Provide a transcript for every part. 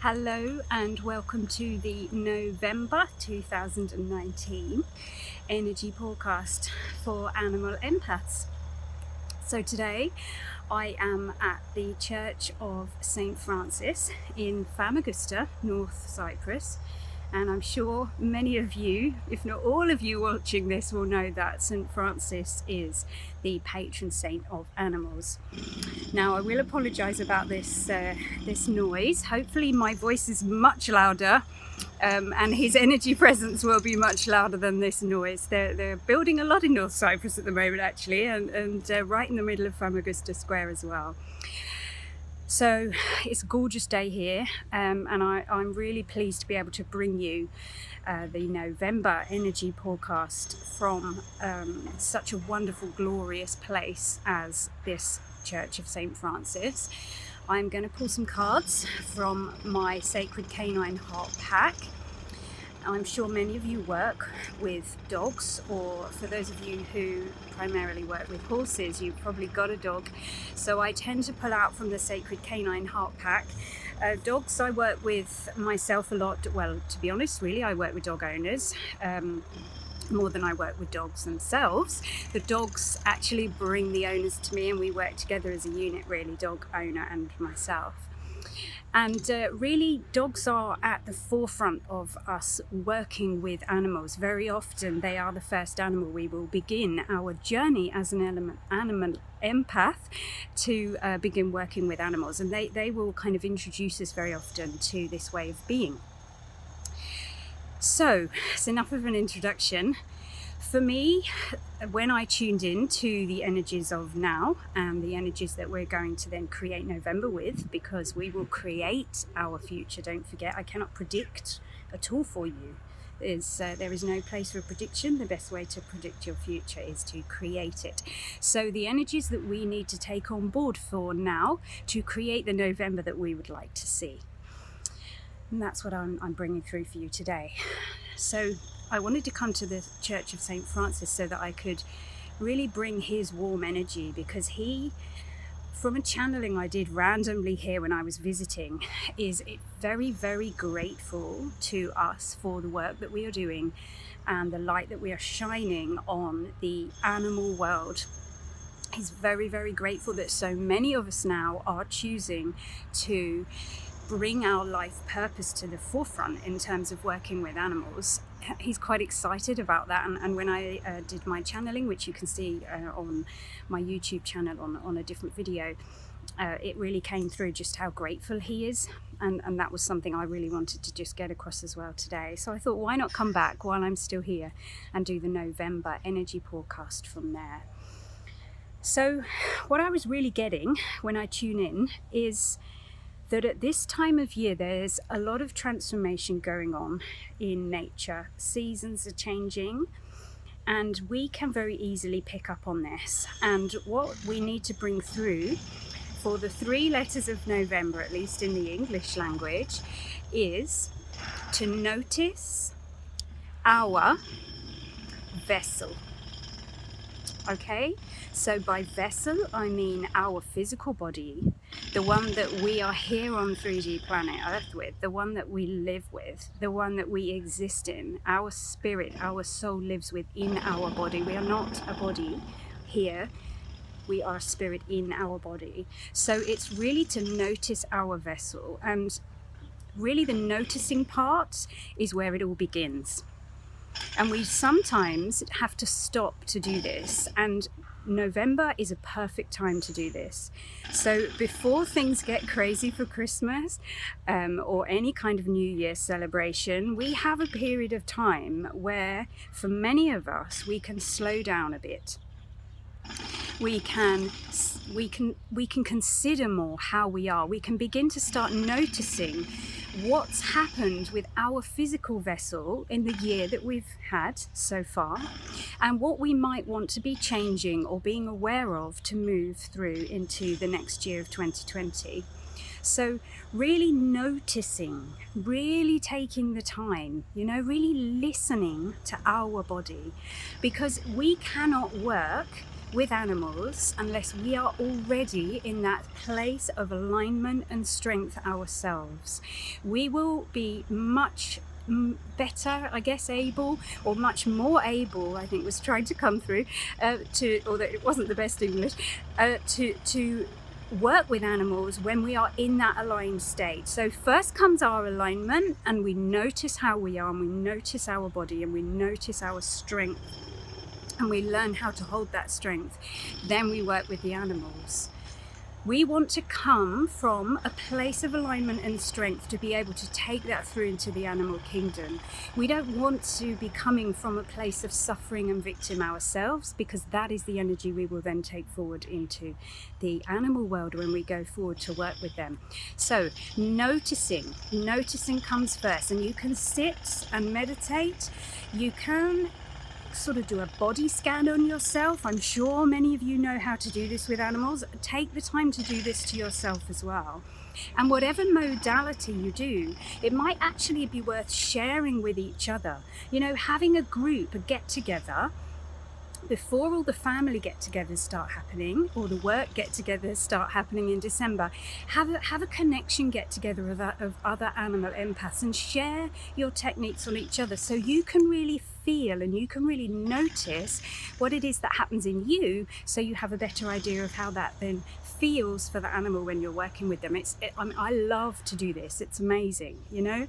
Hello and welcome to the November 2019 Energy Pawcast for Animal Empaths. So today I am at the Church of St. Francis in Famagusta, North Cyprus, and I'm sure many of you, if not all of you watching this, will know that St. Francis is the patron saint of animals. Now I will apologise about this noise. Hopefully my voice is much louder and his energy presence will be much louder than this noise. They're building a lot in North Cyprus at the moment actually, and right in the middle of Famagusta Square as well. So it's a gorgeous day here, and I'm really pleased to be able to bring you the November Energy Pawcast from such a wonderful, glorious place as this Church of St. Francis. I'm going to pull some cards from my Sacred Canine Heart Pack. I'm sure many of you work with dogs, or for those of you who primarily work with horses, you've probably got a dog. So I tend to pull out from the Sacred Canine Heart Pack. Dogs I work with myself a lot. Well, to be honest, really, I work with dog owners more than I work with dogs themselves. The dogs actually bring the owners to me and we work together as a unit, really, dog owner and myself. And really, dogs are at the forefront of us working with animals. Very often they are the first animal we will begin our journey as an animal empath to begin working with animals, and they will kind of introduce us very often to this way of being. So it's enough of an introduction. For me, when I tuned in to the energies of now and the energies that we're going to then create November with, because we will create our future, don't forget, I cannot predict at all for you. There is no place for prediction. The best way to predict your future is to create it. So the energies that we need to take on board for now to create the November that we would like to see. And that's what I'm bringing through for you today. So I wanted to come to the Church of St. Francis so that I could really bring his warm energy, because he, from a channeling I did randomly here when I was visiting, is very, very grateful to us for the work that we are doing and the light that we are shining on the animal world. He's very, very grateful that so many of us now are choosing to bring our life purpose to the forefront in terms of working with animals. He's quite excited about that, and when I did my channeling, which you can see on my YouTube channel on a different video, it really came through just how grateful he is, and that was something I really wanted to just get across as well today. So I thought, why not come back while I'm still here and do the November Energy Pawcast from there. So what I was really getting when I tune in is that at this time of year there's a lot of transformation going on in nature. Seasons are changing and we can very easily pick up on this, and what we need to bring through for the 3 letters of November, at least in the English language, is to notice our vessel. Okay, so by vessel I mean our physical body, the one that we are here on 3D planet Earth with, the one that we live with, the one that we exist in. Our spirit, our soul lives within our body. We are not a body here, we are spirit in our body. So it's really to notice our vessel, and really the noticing part is where it all begins. And we sometimes have to stop to do this, and November is a perfect time to do this. So before things get crazy for Christmas or any kind of New Year celebration, we have a period of time where for many of us we can slow down a bit. We can consider more how we are. We can begin to start noticing what's happened with our physical vessel in the year that we've had so far, and what we might want to be changing or being aware of to move through into the next year of 2020. So really noticing, really taking the time, really listening to our body, because we cannot work with animals unless we are already in that place of alignment and strength ourselves. We will be much better, I guess, able, or much more able, I think was trying to come through, although it wasn't the best English, to work with animals when we are in that aligned state. So first comes our alignment, and we notice how we are, and we notice our body, and we notice our strength, and we learn how to hold that strength. Then we work with the animals. We want to come from a place of alignment and strength to be able to take that through into the animal kingdom. We don't want to be coming from a place of suffering and victim ourselves, because that is the energy we will then take forward into the animal world when we go forward to work with them. So noticing comes first, and you can sit and meditate. You can sort of do a body scan on yourself. I'm sure many of you know how to do this with animals. Take the time to do this to yourself as well. And whatever modality you do, it might actually be worth sharing with each other. You know, having a group, a get-together, before all the family get-togethers start happening, or the work get-togethers start happening in December, have a connection get-together of other animal empaths, and share your techniques on each other, so you can really feel and you can really notice what it is that happens in you, so you have a better idea of how that then feels for the animal when you're working with them. I love to do this. It's amazing, you know.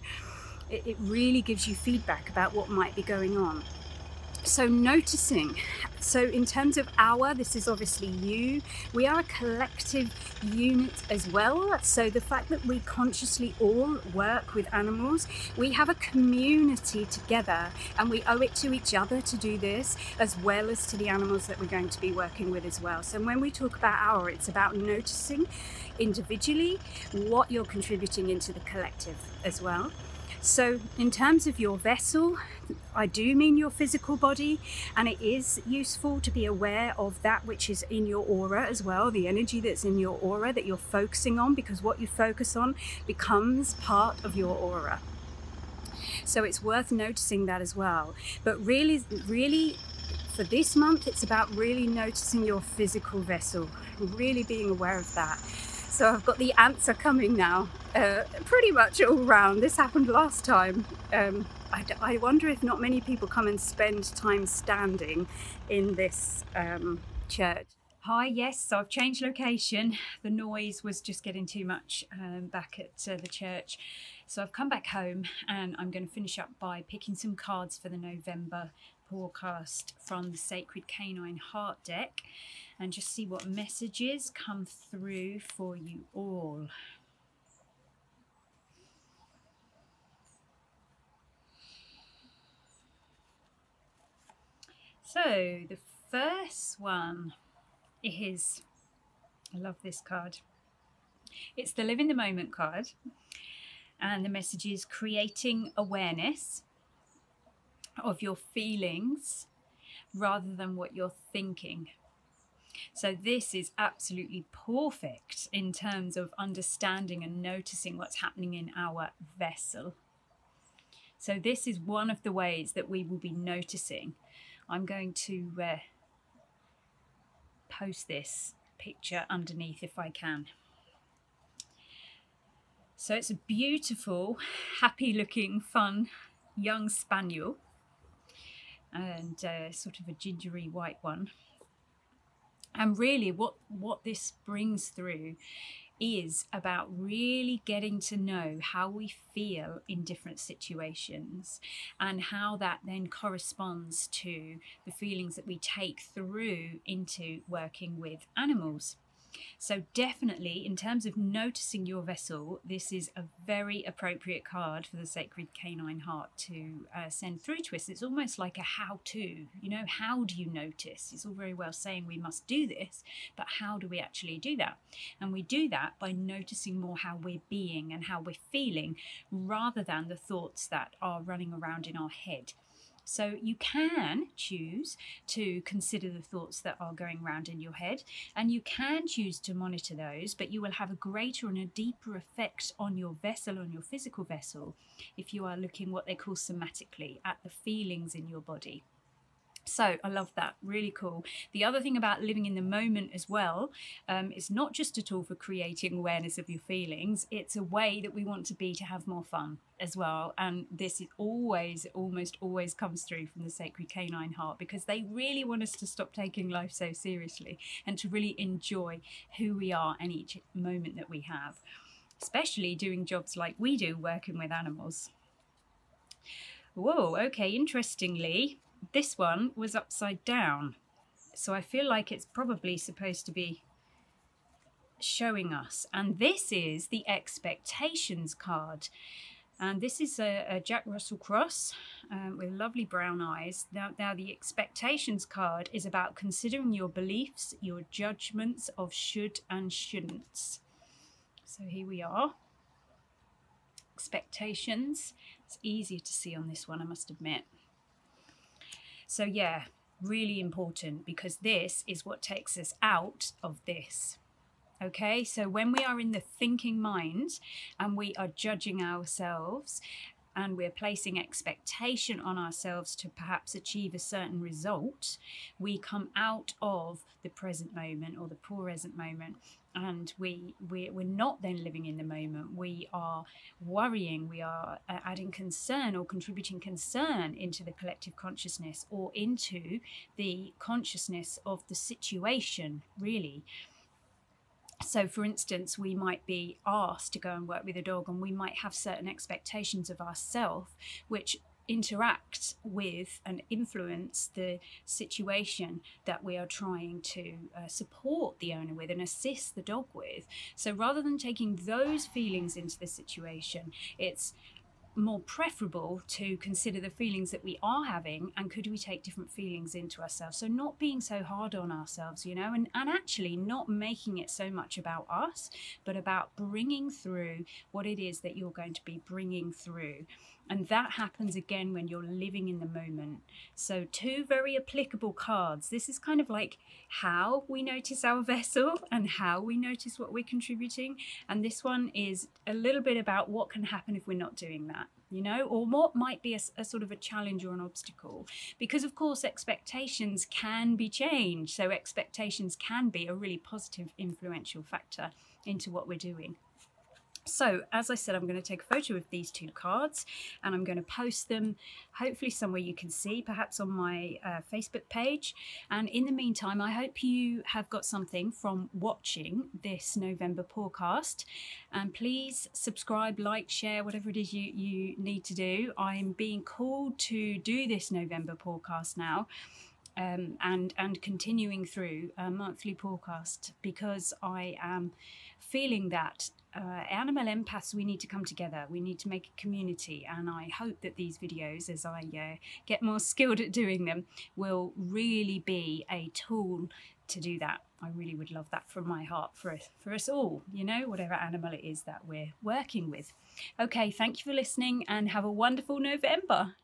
It really gives you feedback about what might be going on. So noticing. So in terms of this is obviously you. We are a collective unit as well. So the fact that we consciously all work with animals, we have a community together, and we owe it to each other to do this, as well as to the animals that we're going to be working with as well. So when we talk about it's about noticing individually what you're contributing into the collective as well. So in terms of your vessel, I do mean your physical body, and it is useful to be aware of that which is in your aura as well, the energy that's in your aura that you're focusing on, because what you focus on becomes part of your aura. So it's worth noticing that as well. But really, for this month, it's about really noticing your physical vessel, really being aware of that. So I've got the answer coming now, pretty much all round. This happened last time. I wonder if not many people come and spend time standing in this church. Hi, yes, so I've changed location. The noise was just getting too much back at the church. So I've come back home, and I'm going to finish up by picking some cards for the November Pawcast from the Sacred Canine Heart deck, and just see what messages come through for you all. So the first one is, I love this card. It's the Live in the Moment card, and the message is creating awareness of your feelings rather than what you're thinking. So this is absolutely perfect in terms of understanding and noticing what's happening in our vessel. So this is one of the ways that we will be noticing. I'm going to post this picture underneath if I can. So it's a beautiful, happy looking, fun young spaniel, and sort of a gingery white one. And really what this brings through is about really getting to know how we feel in different situations, and how that then corresponds to the feelings that we take through into working with animals. So definitely, in terms of noticing your vessel, this is a very appropriate card for the Sacred Canine Heart to send through to us. It's almost like a how-to, you know, how do you notice? It's all very well saying we must do this, but how do we actually do that? And we do that by noticing more how we're being and how we're feeling, rather than the thoughts that are running around in our head. So you can choose to consider the thoughts that are going around in your head, and you can choose to monitor those, but you will have a greater and a deeper effect on your vessel, on your physical vessel, if you are looking what they call somatically at the feelings in your body. So I love that, really cool. The other thing about living in the moment as well, is not just a tool for creating awareness of your feelings, it's a way that we want to be to have more fun as well. And this is almost always comes through from the sacred canine heart, because they really want us to stop taking life so seriously and to really enjoy who we are and each moment that we have, especially doing jobs like we do, working with animals. Whoa, okay, interestingly, this one was upside down, so I feel like it's probably supposed to be showing us. And this is the expectations card, and this is a Jack Russell cross with lovely brown eyes. Now the expectations card is about considering your beliefs, your judgments of should and shouldn'ts. So here we are, expectations. It's easier to see on this one, I must admit. So yeah, really important, because this is what takes us out of this. Okay, so when we are in the thinking mind and we are judging ourselves and we're placing expectation on ourselves to perhaps achieve a certain result, we come out of the present moment or the present moment, and we're not then living in the moment. We are worrying, we are adding concern or contributing concern into the collective consciousness or into the consciousness of the situation, really. So for instance, we might be asked to go and work with a dog, and we might have certain expectations of ourselves which interact with and influence the situation that we are trying to support the owner with and assist the dog with. So rather than taking those feelings into the situation, it's more preferable to consider the feelings that we are having, and could we take different feelings into ourselves. So not being so hard on ourselves, you know, and actually not making it so much about us, but about bringing through what it is that you're going to be bringing through. And that happens again when you're living in the moment. So two very applicable cards. This is kind of like how we notice our vessel and how we notice what we're contributing. And this one is a little bit about what can happen if we're not doing that, you know, or what might be a sort of a challenge or an obstacle. Because of course expectations can be changed. So expectations can be a really positive, influential factor into what we're doing. So as I said, I'm going to take a photo of these two cards and I'm going to post them hopefully somewhere you can see, perhaps on my Facebook page. And in the meantime, I hope you have got something from watching this November Pawcast. And please subscribe, like, share, whatever it is you need to do. I'm being called to do this November Pawcast now. And continuing through a monthly Pawcast, because I am feeling that animal empaths, we need to come together, we need to make a community, and I hope that these videos, as I get more skilled at doing them, will really be a tool to do that. I really would love that from my heart for us all, you know, whatever animal it is that we're working with. Okay, thank you for listening and have a wonderful November.